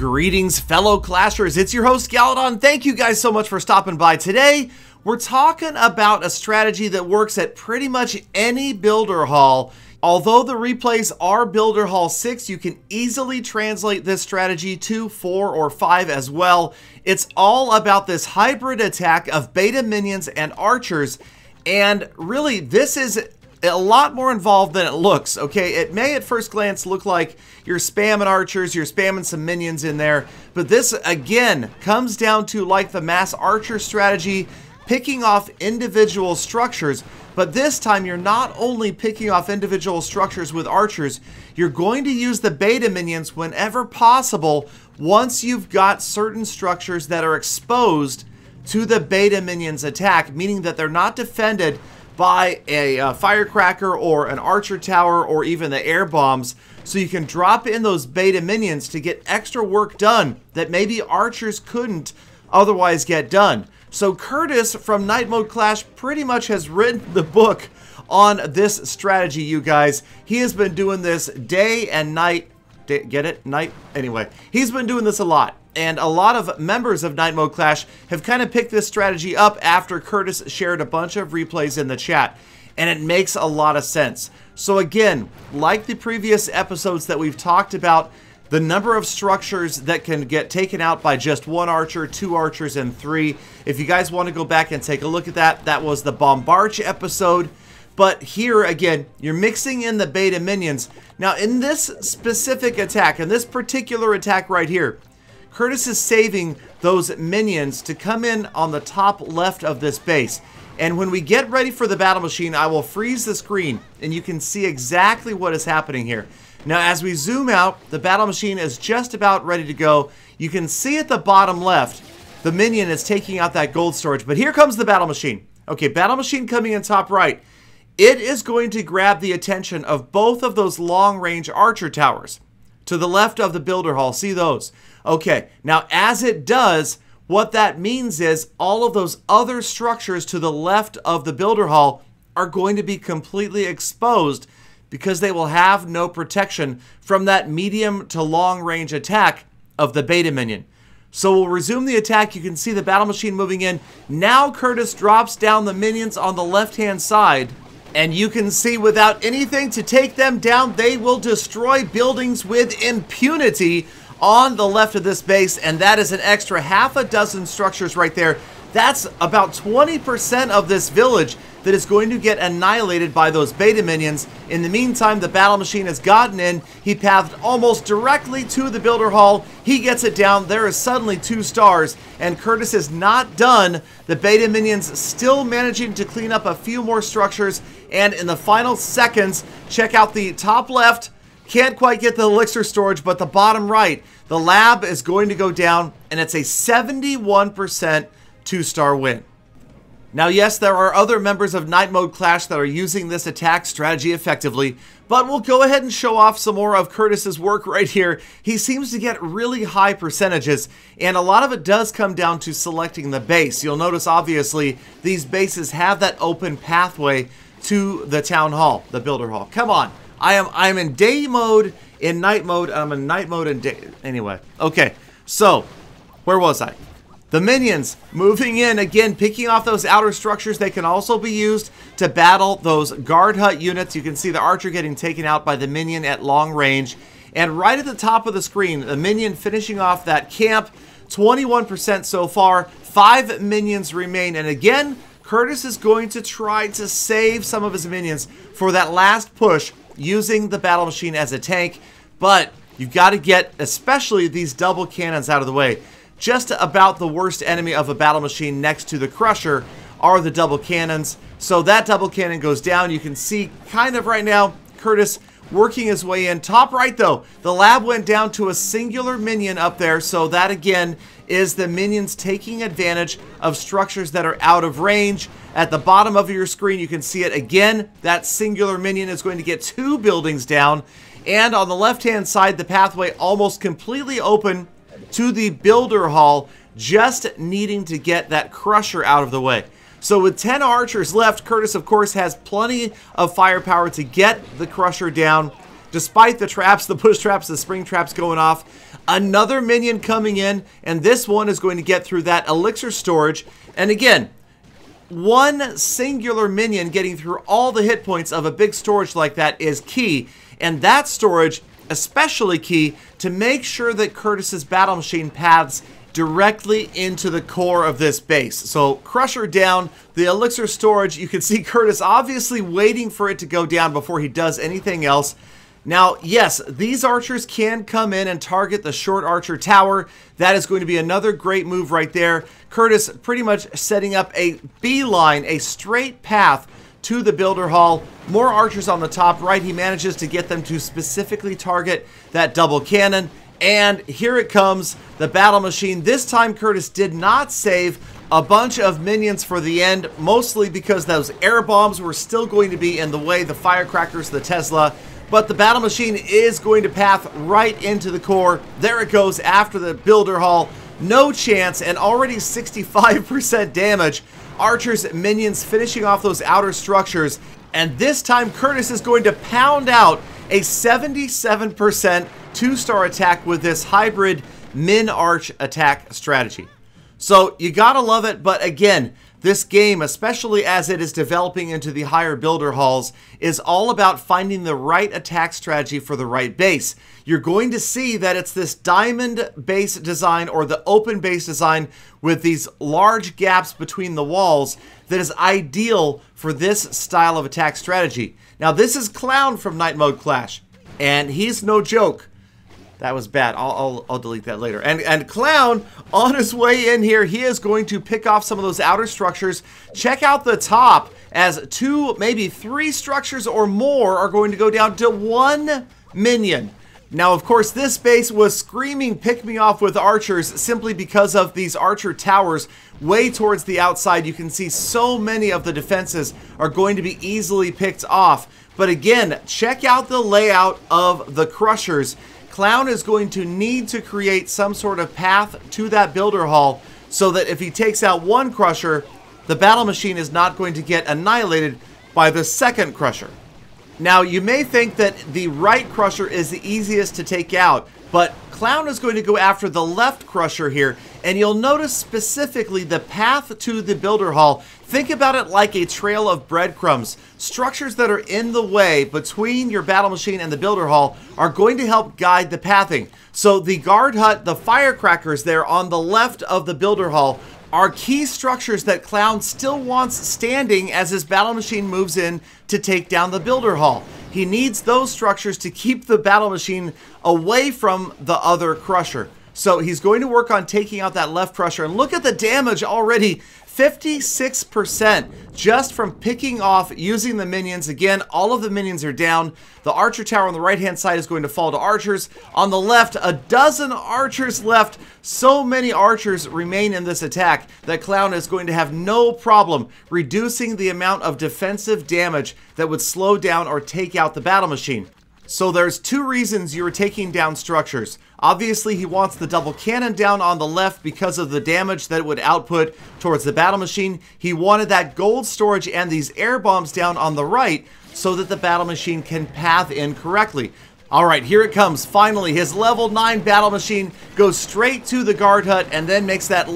Greetings, fellow Clashers. It's your host, Galadon. Thank you guys so much for stopping by. Today, we're talking about a strategy that works at pretty much any builder hall. Although the replays are Builder Hall 6, you can easily translate this strategy to 4 or 5 as well. It's all about this hybrid attack of beta minions and archers, and really, this is a lot more involved than it looks, okay? It may at first glance look like you're spamming archers, you're spamming some minions in there, but this, again, comes down to, like the mass archer strategy, picking off individual structures. But this time, you're not only picking off individual structures with archers, you're going to use the beta minions whenever possible once you've got certain structures that are exposed to the beta minions attack, meaning that they're not defended by a firecracker or an archer tower or even the air bombs. So you can drop in those beta minions to get extra work done that maybe archers couldn't otherwise get done. So Curtis from Night Mode Clash pretty much has written the book on this strategy, you guys. He has been doing this day and night. Get it? Night? Anyway, he's been doing this a lot. And a lot of members of Night Mode Clash have kind of picked this strategy up after Curtis shared a bunch of replays in the chat. And it makes a lot of sense. So again, like the previous episodes that we've talked about, the number of structures that can get taken out by just one archer, 2 archers, and 3. If you guys want to go back and take a look at that, that was the Bombarch episode. But here, again, you're mixing in the beta minions. Now, in this specific attack, in this particular attack right here, Curtis is saving those minions to come in on the top left of this base. And when we get ready for the battle machine, I will freeze the screen, and you can see exactly what is happening here. Now, as we zoom out, the battle machine is just about ready to go. You can see at the bottom left, the minion is taking out that gold storage. But here comes the battle machine. Okay, battle machine coming in top right. It is going to grab the attention of both of those long-range archer towers to the left of the builder hall. See those? Okay, now as it does, what that means is all of those other structures to the left of the builder hall are going to be completely exposed because they will have no protection from that medium to long range attack of the beta minion. So we'll resume the attack. You can see the battle machine moving in. Now Curtis drops down the minions on the left-hand side, and you can see without anything to take them down, they will destroy buildings with impunity on the left of this base, and that is an extra half a dozen structures right there. That's about 20% of this village that is going to get annihilated by those beta minions. In the meantime, the battle machine has gotten in. He pathed almost directly to the builder hall. He gets it down. There is suddenly 2 stars, and Curtis is not done. The beta minions still managing to clean up a few more structures, and in the final seconds, check out the top left. Can't quite get the elixir storage, but the bottom right, the lab is going to go down, and it's a 71% 2-star win. Now, yes, there are other members of Night Mode Clash that are using this attack strategy effectively, but we'll go ahead and show off some more of Curtis's work right here. He seems to get really high percentages, and a lot of it does come down to selecting the base. You'll notice, obviously, these bases have that open pathway to the town hall, the builder hall. Come on. I'm in day mode, in night mode, I'm in night mode and day. Anyway, okay, so where was I? The minions moving in, again, picking off those outer structures. They can also be used to battle those guard hut units. You can see the archer getting taken out by the minion at long range. And right at the top of the screen, the minion finishing off that camp, 21% so far. 5 minions remain. And again, Curtis is going to try to save some of his minions for that last push using the battle machine as a tank. But you've got to get, especially these double cannons, out of the way. Just about the worst enemy of a battle machine next to the Crusher are the double cannons. So that double cannon goes down. You can see kind of right now Curtis working his way in. Top right though, the lab went down to a singular minion up there. So that again is the minions taking advantage of structures that are out of range. At the bottom of your screen, you can see it again. That singular minion is going to get 2 buildings down. And on the left-hand side, the pathway almost completely open to the builder hall, just needing to get that Crusher out of the way. So with 10 archers left, Curtis, of course, has plenty of firepower to get the Crusher down. despite the traps, the push traps, the spring traps going off. Another minion coming in, and this one is going to get through that elixir storage. And again, one singular minion getting through all the hit points of a big storage like that is key. And that storage especially key to make sure that Curtis's battle machine paths directly into the core of this base. So Crusher down, the elixir storage, you can see Curtis obviously waiting for it to go down before he does anything else. Now, yes, these archers can come in and target the short archer tower. That is going to be another great move right there. Curtis pretty much setting up a beeline, a straight path to the builder hall. More archers on the top right. He manages to get them to specifically target that double cannon. And here it comes, the battle machine. This time Curtis did not save a bunch of minions for the end, mostly because those air bombs were still going to be in the way, the firecrackers, the Tesla. But the battle machine is going to path right into the core. There it goes after the builder hall. No chance, and already 65% damage. Archers, minions finishing off those outer structures. And this time Curtis is going to pound out a 77% 2-star attack with this hybrid min-arch attack strategy. So you gotta love it, but again, this game, especially as it is developing into the higher builder halls, is all about finding the right attack strategy for the right base. You're going to see that it's this diamond base design or the open base design with these large gaps between the walls that is ideal for this style of attack strategy. Now, this is Clown from Night Mode Clash, and he's no joke. That was bad. I'll delete that later. And Clown, on his way in here, he is going to pick off some of those outer structures. Check out the top, as 2, maybe 3 structures or more are going to go down to 1 minion. Now, of course, this base was screaming pick me off with archers simply because of these archer towers way towards the outside. You can see so many of the defenses are going to be easily picked off. But again, check out the layout of the crushers. Clown is going to need to create some sort of path to that builder hall so that if he takes out one crusher, the battle machine is not going to get annihilated by the second crusher. Now, you may think that the right crusher is the easiest to take out, but Clown is going to go after the left crusher here, and you'll notice specifically the path to the builder hall. Think about it like a trail of breadcrumbs. Structures that are in the way between your battle machine and the builder hall are going to help guide the pathing. So the guard hut, the firecrackers there on the left of the builder hall are key structures that Clown still wants standing as his battle machine moves in to take down the builder hall. He needs those structures to keep the battle machine away from the other crusher. So he's going to work on taking out that left crusher. And look at the damage already. 56% just from picking off using the minions. Again, all of the minions are down. The archer tower on the right-hand side is going to fall to archers. On the left, a dozen archers left. So many archers remain in this attack that Clown is going to have no problem reducing the amount of defensive damage that would slow down or take out the battle machine. So there's 2 reasons you're taking down structures. Obviously, he wants the double cannon down on the left because of the damage that it would output towards the battle machine. He wanted that gold storage and these air bombs down on the right so that the battle machine can path in correctly. All right, here it comes. Finally, his level 9 battle machine goes straight to the guard hut and then makes that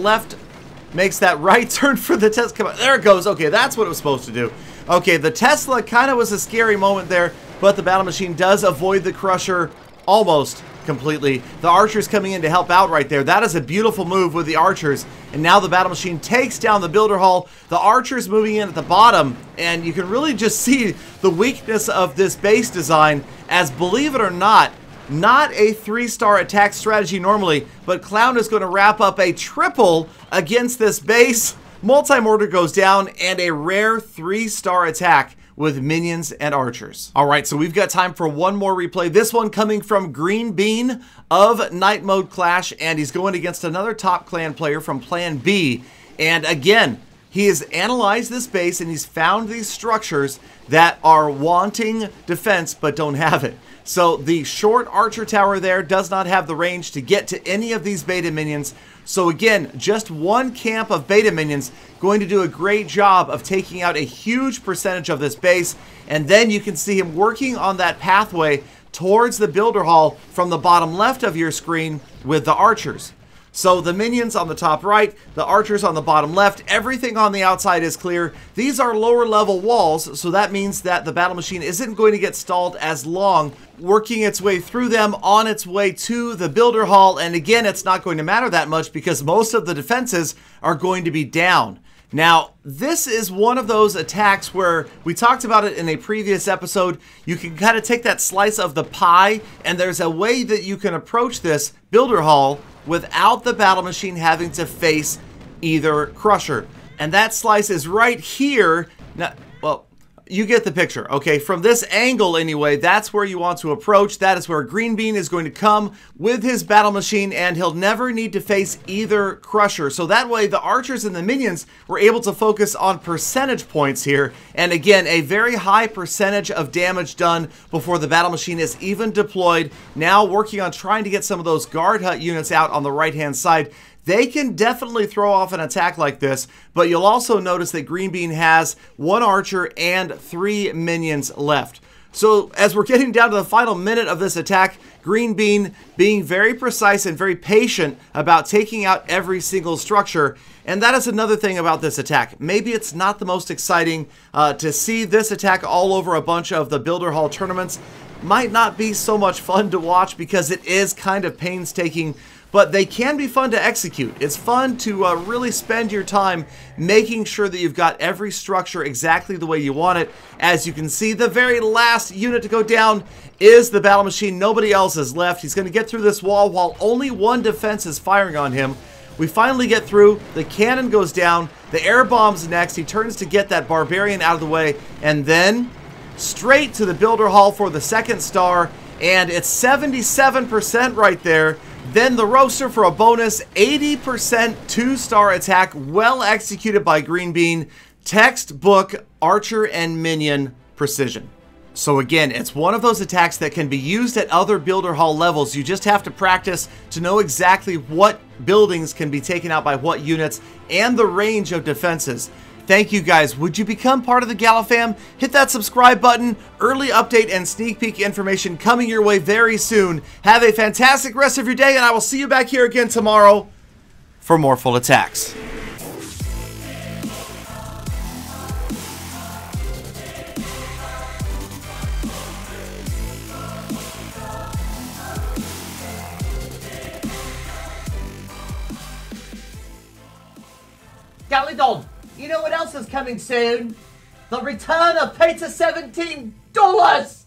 right turn for the Tesla. There it goes. Okay, that's what it was supposed to do. Okay, the Tesla kind of was a scary moment there, but the battle machine does avoid the crusher almost completely. The archers coming in to help out right there. That is a beautiful move with the archers. And now the battle machine takes down the builder hall. The archers moving in at the bottom. And you can really just see the weakness of this base design as, believe it or not a 3-star attack strategy normally, but Clown is going to wrap up a triple against this base. Multi-mortar goes down and a rare 3-star attack with minions and archers. All right, so we've got time for one more replay. This one coming from Green Bean of Night Mode Clash, and he's going against another top clan player from Plan B. And again, he has analyzed this base and he's found these structures that are wanting defense but don't have it. So the short archer tower there does not have the range to get to any of these beta minions. So again, just one camp of beta minions going to do a great job of taking out a huge percentage of this base. And then you can see him working on that pathway towards the builder hall from the bottom left of your screen with the archers. So the minions on the top right, the archers on the bottom left, everything on the outside is clear. These are lower level walls, so that means that the battle machine isn't going to get stalled as long, working its way through them on its way to the builder hall. And again, it's not going to matter that much because most of the defenses are going to be down. Now, this is one of those attacks where we talked about it in a previous episode. You can kind of take that slice of the pie, and there's a way that you can approach this builder hall without the battle machine having to face either crusher. And that slice is right here. Now, well, you get the picture, okay? From this angle anyway, that's where you want to approach. That is where Green Bean is going to come with his battle machine, and he'll never need to face either crusher. So that way the archers and the minions were able to focus on percentage points here. And again, a very high percentage of damage done before the battle machine is even deployed. Now working on trying to get some of those guard hut units out on the right-hand side. They can definitely throw off an attack like this, but you'll also notice that Green Bean has 1 archer and 3 minions left. So as we're getting down to the final minute of this attack, Green Bean being very precise and very patient about taking out every single structure. And that is another thing about this attack. Maybe it's not the most exciting to see this attack all over a bunch of the Builder Hall tournaments. Might not be so much fun to watch because it is kind of painstaking, but they can be fun to execute. It's fun to really spend your time making sure that you've got every structure exactly the way you want it. As you can see, the very last unit to go down is the battle machine. Nobody else is left. He's going to get through this wall while only 1 defense is firing on him. We finally get through. The cannon goes down. The air bomb's next. He turns to get that barbarian out of the way, and then straight to the builder hall for the 2nd star, and it's 77% right there. Then the roaster for a bonus 80% 2-star attack, well executed by Green Bean. Textbook archer and minion precision. So again, it's one of those attacks that can be used at other builder hall levels. You just have to practice to know exactly what buildings can be taken out by what units and the range of defenses. Thank you guys. Would you become part of the Gala fam? Hit that subscribe button. Early update and sneak peek information coming your way very soon. Have a fantastic rest of your day, and I will see you back here again tomorrow for more full attacks. Galadon, you know what else is coming soon? The return of Peter $17!